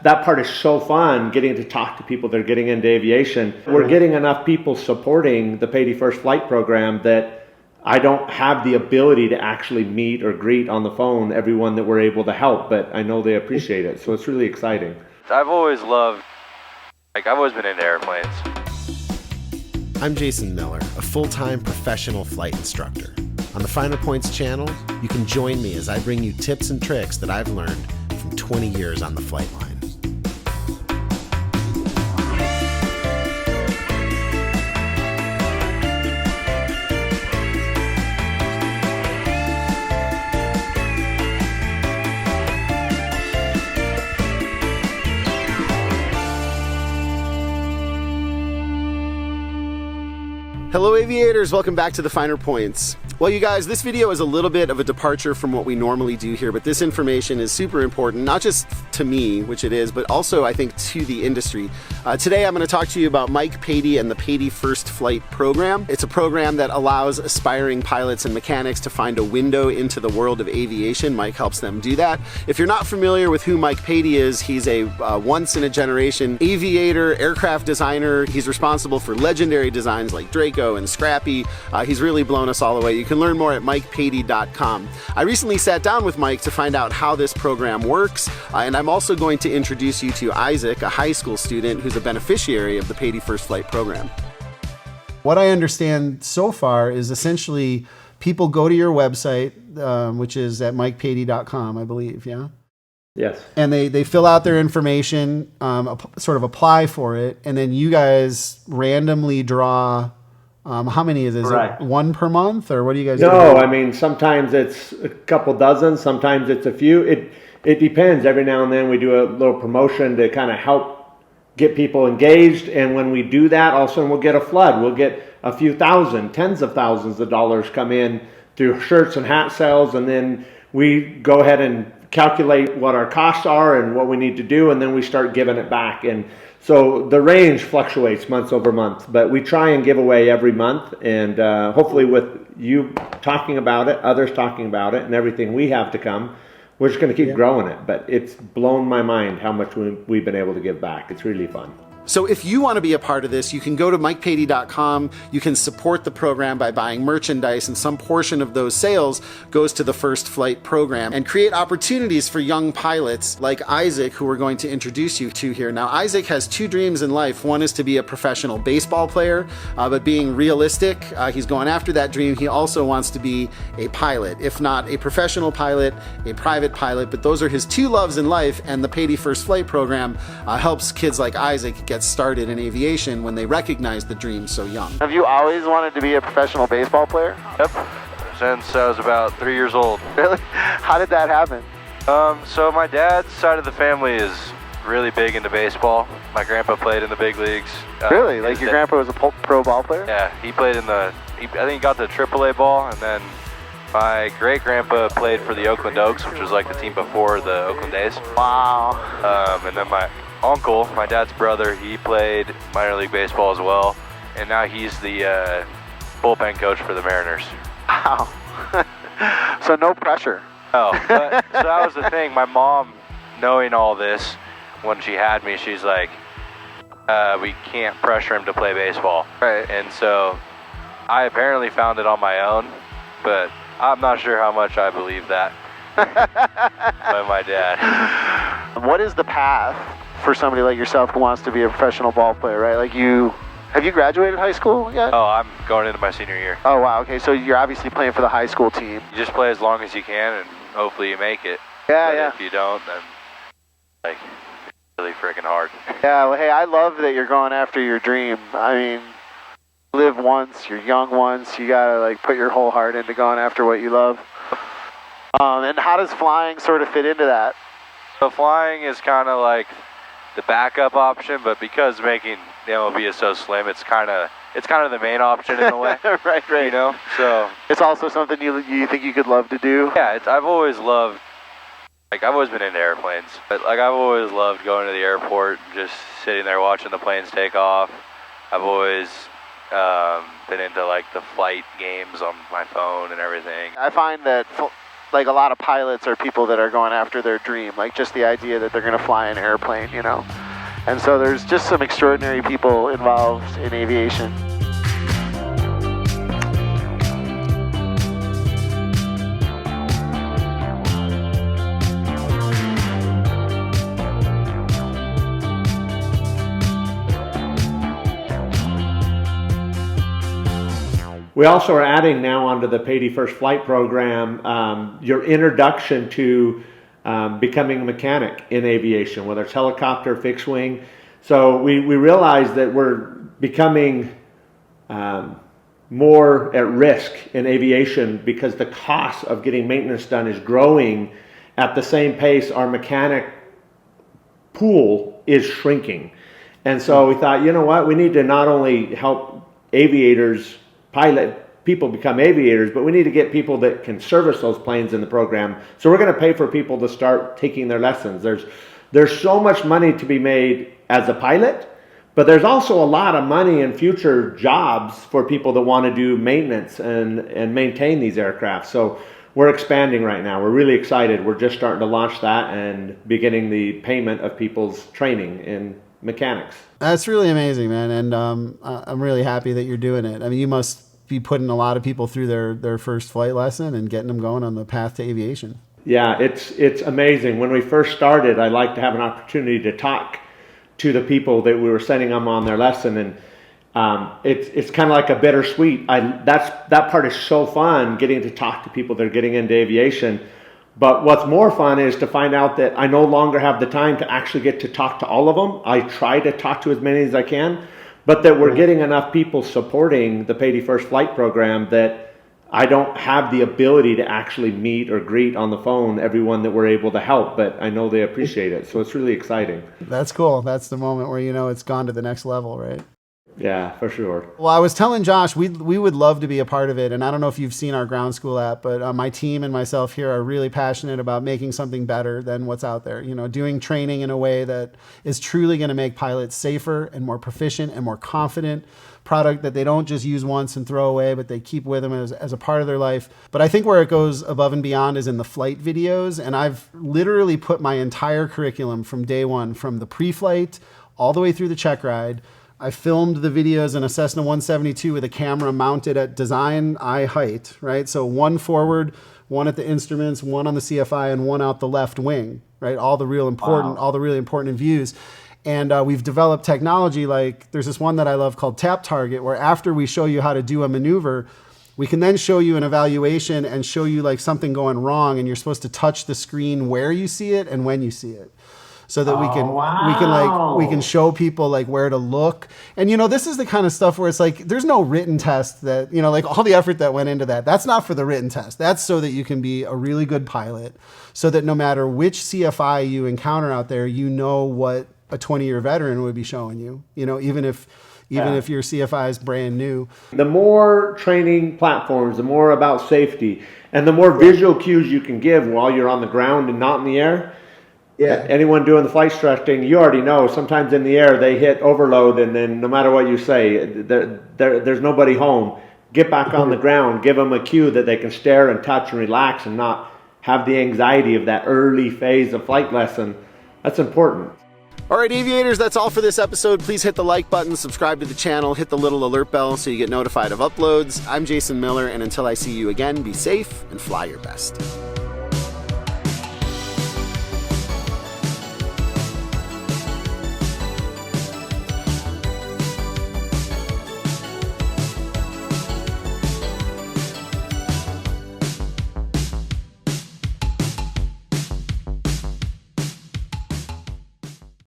That part is so fun, getting to talk to people that are getting into aviation. We're getting enough people supporting the Patey First Flight Program that I don't have the ability to actually meet or greet on the phone everyone that we're able to help, but I know they appreciate it, so it's really exciting. I've always been into airplanes. I'm Jason Miller, a full-time professional flight instructor. On the Finer Points channel, you can join me as I bring you tips and tricks that I've learned from 20 years on the flight line. Hello aviators, welcome back to the Finer Points. Well you guys, this video is a little bit of a departure from what we normally do here, but this information is super important, not just to me, which it is, but also I think to the industry. Today I'm going to talk to you about Mike Patey and the Patey First Flight Program. It's a program that allows aspiring pilots and mechanics to find a window into the world of aviation. Mike helps them do that. If you're not familiar with who Mike Patey is, he's a once-in-a-generation aviator, aircraft designer. He's responsible for legendary designs like Draco and Scrappy. He's really blown us all away. You can learn more at mikepatey.com. I recently sat down with Mike to find out how this program works, and I'm also going to introduce you to Isaac, a high school student who's a beneficiary of the Patey First Flight Program. What I understand so far is essentially people go to your website, which is at mikepatey.com, I believe, yeah? Yes. And they fill out their information, sort of apply for it, and then you guys randomly draw. How many is it? Is it one per month, or what do you guys do? No, I mean, sometimes it's a couple dozen, sometimes it's a few. It depends. Every now and then we do a little promotion to kind of help get people engaged, and when we do that, all of a sudden we'll get a flood. We'll get a few thousand, tens of thousands of dollars come in through shirts and hat sales, and then we go ahead and calculate what our costs are and what we need to do, and then we start giving it back. And so the range fluctuates month over month, but we try and give away every month, and hopefully with you talking about it, others talking about it, and everything we have to come, we're just going to keep growing it. But it's blown my mind how much we've been able to give back. It's really fun. So if you want to be a part of this, you can go to mikepatey.com. You can support the program by buying merchandise, and some portion of those sales goes to the First Flight Program, and create opportunities for young pilots like Isaac, who we're going to introduce you to here. Now, Isaac has two dreams in life. One is to be a professional baseball player, but being realistic, he's going after that dream. He also wants to be a pilot, if not a professional pilot, a private pilot. But those are his two loves in life, and the Patey First Flight Program helps kids like Isaac get started in aviation when they recognize the dream so young. Have you always wanted to be a professional baseball player? Yep, since I was about 3 years old. Really? How did that happen? So my dad's side of the family is really big into baseball. My grandpa played in the big leagues. Really? Like your grandpa was a pro ball player? Yeah, he played in I think he got the AAA ball, and then my great-grandpa played for the Oakland Oaks, which was like the team before the Oakland A's. Wow. And then my uncle, my dad's brother, he played minor league baseball as well, and now he's the bullpen coach for the Mariners. Wow. So no pressure. Oh, but, so that was the thing. My mom, knowing all this, when she had me, she's like, we can't pressure him to play baseball. Right. And so I apparently found it on my own, but I'm not sure how much I believe that. By my dad. What is the path for somebody like yourself who wants to be a professional ball player, right? Like have you graduated high school yet? Oh, I'm going into my senior year. Oh, wow. Okay, so you're obviously playing for the high school team. You just play as long as you can, and hopefully you make it. Yeah, but yeah. if you don't, then it's really freaking hard. Yeah, well, hey, I love that you're going after your dream. I mean, you live once, you're young once, you gotta put your whole heart into going after what you love. And how does flying sort of fit into that? So flying is kind of like the backup option, but because making the MLB is so slim, it's kind of the main option in a way. Right. You know, so it's also something you think you could love to do. Yeah, I've always loved. I've always been into airplanes, but I've always loved going to the airport, just sitting there watching the planes take off. I've always been into the flight games on my phone and everything. I find that like a lot of pilots are people that are going after their dream, like just the idea that they're going to fly an airplane, you know. And so there's just some extraordinary people involved in aviation. We also are adding now onto the Patey First Flight Program your introduction to becoming a mechanic in aviation, whether it's helicopter, fixed wing. So we realize that we're becoming more at risk in aviation because the cost of getting maintenance done is growing at the same pace our mechanic pool is shrinking. And so we thought, you know what, we need to not only help aviators, people become aviators, but we need to get people that can service those planes in the program. So we're going to pay for people to start taking their lessons. There's so much money to be made as a pilot, but there's also a lot of money in future jobs for people that want to do maintenance and maintain these aircraft. So we're expanding right now. We're really excited. We're just starting to launch that and beginning the payment of people's training in mechanics. That's really amazing, man. And I'm really happy that you're doing it. I mean, you must be putting a lot of people through their first flight lesson and getting them going on the path to aviation. Yeah, it's amazing. When we first started, I liked to have an opportunity to talk to the people that we were sending them on their lesson, and it's kind of like a bittersweet. That part is so fun, getting to talk to people that are getting into aviation. But what's more fun is to find out that I no longer have the time to actually get to talk to all of them. I try to talk to as many as I can, but that we're getting enough people supporting the Patey First Flight Program that I don't have the ability to actually meet or greet on the phone everyone that we're able to help, but I know they appreciate it. So it's really exciting. That's cool. That's the moment where you know it's gone to the next level, right? Yeah, for sure. Well, I was telling Josh, we would love to be a part of it. And I don't know if you've seen our ground school app, but my team and myself here are really passionate about making something better than what's out there. You know, doing training in a way that is truly going to make pilots safer and more proficient and more confident. Product that they don't just use once and throw away, but they keep with them as a part of their life. But I think where it goes above and beyond is in the flight videos. And I've literally put my entire curriculum from day one, from the pre-flight all the way through the check ride. I filmed the videos in a Cessna 172 with a camera mounted at design eye height, right? So one forward, one at the instruments, one on the CFI, and one out the left wing, right? All the really important views. And we've developed technology like, there's this one that I love called Tap Target, where after we show you how to do a maneuver, we can then show you an evaluation and show you like something going wrong, and you're supposed to touch the screen where you see it and when you see it. So that we can show people like where to look. And you know, this is the kind of stuff where it's like there's no written test that, you know, like all the effort that went into that's not for the written test. That's so that you can be a really good pilot, so that no matter which CFI you encounter out there, you know what a 20-year veteran would be showing you, you know, even if your CFI is brand new. The more training platforms, the more about safety, and the more visual cues you can give while you're on the ground and not in the air. Yeah. Anyone doing the flight instructing, you already know, sometimes in the air they hit overload, and then no matter what you say, there's nobody home. Get back on the ground, give them a cue that they can stare and touch and relax and not have the anxiety of that early phase of flight lesson. That's important. All right, aviators, that's all for this episode. Please hit the like button, subscribe to the channel, hit the little alert bell so you get notified of uploads. I'm Jason Miller, and until I see you again, be safe and fly your best.